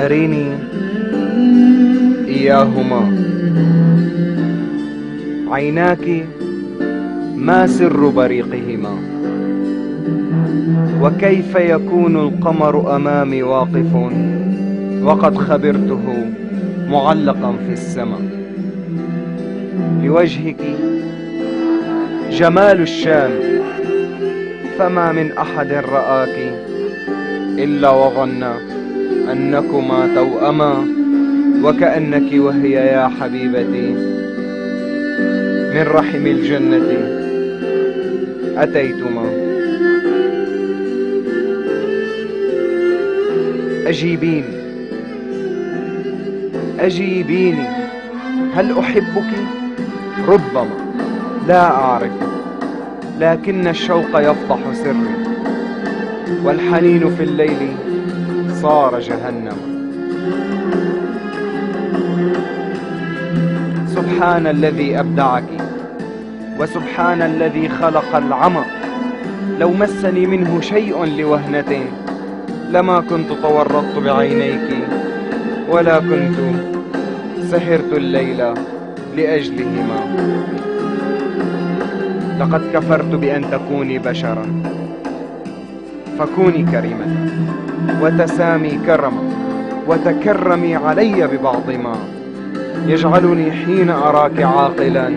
أريني إياهما. عيناك ما سر بريقهما، وكيف يكون القمر أمامي واقف وقد خبرته معلقا في السماء. لوجهك جمال الشام، فما من أحد رآك إلا وظن أنكما توأما، وكأنك وهي يا حبيبتي من رحم الجنة أتيتما. أجيبيني أجيبيني، هل أحبك؟ ربما لا أعرف، لكن الشوق يفضح سري، والحنين في الليل صار جهنم. سبحان الذي أبدعك، وسبحان الذي خلق العمى. لو مسني منه شيء لوهنة لما كنت تورطت بعينيك، ولا كنت سهرت الليل لأجلهما. لقد كفرت بأن تكوني بشرا، فكوني كريمة وتسامي كرما، وتكرمي علي ببعض ما يجعلني حين أراك عاقلا،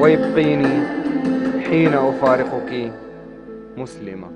ويبقيني حين أفارقك مسلما.